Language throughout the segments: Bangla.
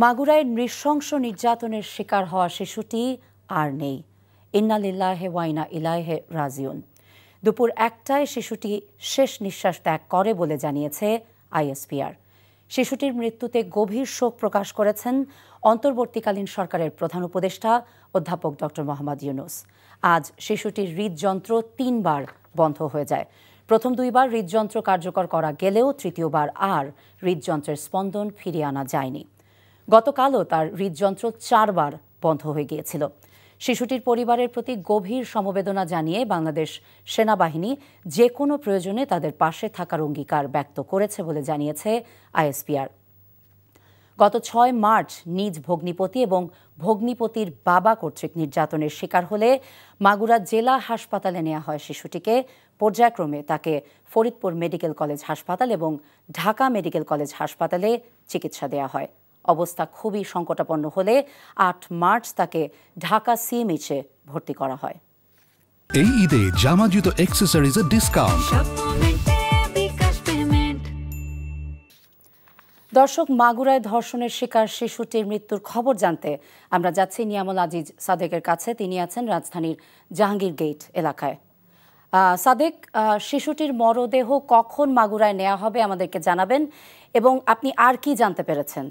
মাগুরায় নৃশংস নির্যাতনের শিকার হওয়া শিশুটি আর নেই। ইন্না লিল্লাহি ওয়া ইন্না ইলাইহি রাজিউন। দুপুর ১টায় শিশুটি শেষ নিঃশ্বাস ত্যাগ করে বলে জানিয়েছে আইএসপিআর। শিশুটির মৃত্যুতে গভীর শোক প্রকাশ করেছেন অন্তর্বর্তীকালীন সরকারের প্রধান উপদেষ্টা অধ্যাপক ডক্টর মোহাম্মদ ইউনূস। আজ শিশুটির হৃদযন্ত্র ৩ বার বন্ধ হয়ে যায়। প্রথম ২ বার হৃদযন্ত্র কার্যকর করা গেলেও তৃতীয়বার আর হৃদযন্ত্রের স্পন্দন ফিরিয়ে আনা যায়নি। গতকালও তার হৃদযন্ত্র ৪ বার বন্ধ হয়ে গিয়েছিল। শিশুটির পরিবারের প্রতি গভীর সমবেদনা জানিয়ে বাংলাদেশ সেনাবাহিনী যে কোনো প্রয়োজনে তাদের পাশে থাকার অঙ্গীকার ব্যক্ত করেছে বলে জানিয়েছে আইএসপিআর। গত ৬ মার্চ নিজ ভগ্নিপতি এবং ভগ্নিপতির বাবা কর্তৃক নির্যাতনের শিকার হলে মাগুরা জেলা হাসপাতালে নেওয়া হয় শিশুটিকে। পর্যায়ক্রমে তাকে ফরিদপুর মেডিকেল কলেজ হাসপাতাল এবং ঢাকা মেডিকেল কলেজ হাসপাতালে চিকিৎসা দেওয়া হয়। অবস্থা খুবই সংকটাপন্ন হলে ৮ মার্চ তাকে ঢাকা সিএমএইচে ভর্তি করা হয়। এই ঈদে জামা জুতো অ্যাকসেসরিজের ডিসকাউন্ট। দর্শক, মাগুরায় ধর্ষণের শিকার শিশুটির মৃত্যুর খবর জানতে আমরা যাচ্ছি নিয়ামুল আজিজ সাদেকের কাছে। তিনি আছেন রাজধানীর জাহাঙ্গীর গেট এলাকায়। সাদেক, শিশুটির মরদেহ কখন মাগুরায় নেওয়া হবে আমাদেরকে জানাবেন, এবং আপনি আর কি জানতে পেরেছেন?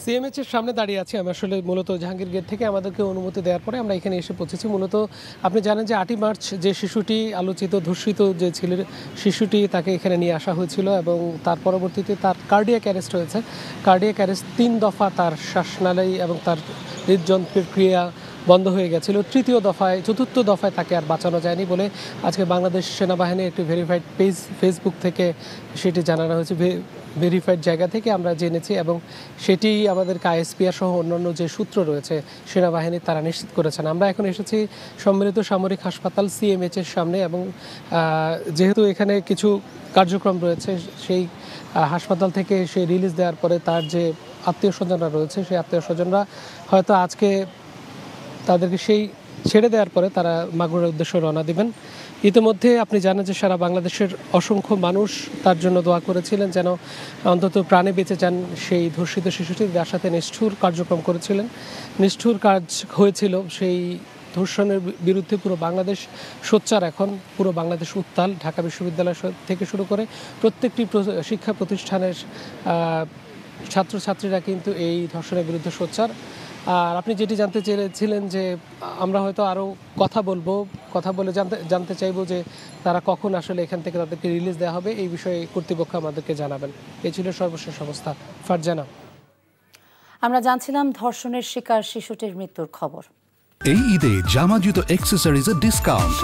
সিএমএইচ এর সামনে দাঁড়িয়ে আছি আমি। আসলে মূলত জাহাঙ্গীর গেট থেকে আমাদেরকে অনুমতি দেওয়ার পরে আমরা এখানে এসে পৌঁছেছি। মূলত আপনি জানেন যে ৮ই মার্চ যে শিশুটি আলোচিত ধর্ষিত যে ছেলের শিশুটি, তাকে এখানে নিয়ে আসা হয়েছিল এবং তার পরবর্তীতে তার কার্ডিয়াক অ্যারেস্ট হয়েছে। কার্ডিয়াক অ্যারেস্ট ৩ দফা তার শ্বাসনালী এবং তার হৃদযন্ত্রের ক্রিয়া বন্ধ হয়ে গেছিল। চতুর্থ দফায় তাকে আর বাঁচানো যায়নি বলে আজকে বাংলাদেশ সেনাবাহিনীর একটি ভেরিফাইড পেজ ফেসবুক থেকে সেটি জানানো হয়েছে। ভেরিফাইড জায়গা থেকে আমরা জেনেছি এবং সেটি আমাদেরকে আইএসপিআর সহ অন্যান্য যে সূত্র রয়েছে সেনাবাহিনী তারা নিশ্চিত করেছেন। আমরা এখন এসেছি সম্মিলিত সামরিক হাসপাতাল সিএমএইচ এর সামনে এবং যেহেতু এখানে কিছু কার্যক্রম রয়েছে, সেই হাসপাতাল থেকে সেই রিলিজ দেওয়ার পরে তার যে আত্মীয় স্বজনরা রয়েছে সেই আত্মীয় স্বজনরা হয়তো আজকে তাদেরকে সেই ছেড়ে দেওয়ার পরে তারা মাগুরার উদ্দেশ্যে রওনা দিবেন। ইতিমধ্যে আপনি জানেন যে সারা বাংলাদেশের অসংখ্য মানুষ তার জন্য দোয়া করেছিলেন যেন অন্তত প্রাণে বেঁচে যান সেই ধর্ষিত শিশুটি, যার সাথে নিষ্ঠুর কার্যক্রম করেছিলেন। নিষ্ঠুর কাজ হয়েছিল। সেই ধর্ষণের বিরুদ্ধে পুরো বাংলাদেশ সোচ্চার। এখন পুরো বাংলাদেশ উত্তাল। ঢাকা বিশ্ববিদ্যালয় থেকে শুরু করে প্রত্যেকটি শিক্ষা প্রতিষ্ঠানের ছাত্রছাত্রীরা কিন্তু এই ধর্ষণের বিরুদ্ধে সোচ্চার। আর আপনি যেটি জানতে চেয়েছিলেন যে আমরা হয়তো আরও কথা বলে জানতে চাইবো যে তারা কখন আসলে এখান থেকে তাদেরকে রিলিজ দেওয়া হবে, এই বিষয়ে কর্তৃপক্ষ আমাদেরকে জানাবেন। এই ছিল সর্বশেষ অবস্থা। ফারজানা, আমরা জানছিলাম ধর্ষণের শিকার শিশুটির মৃত্যুর খবর। এই ঈদে জামা জুতো অ্যাকসেসরিজের ডিসকাউন্ট।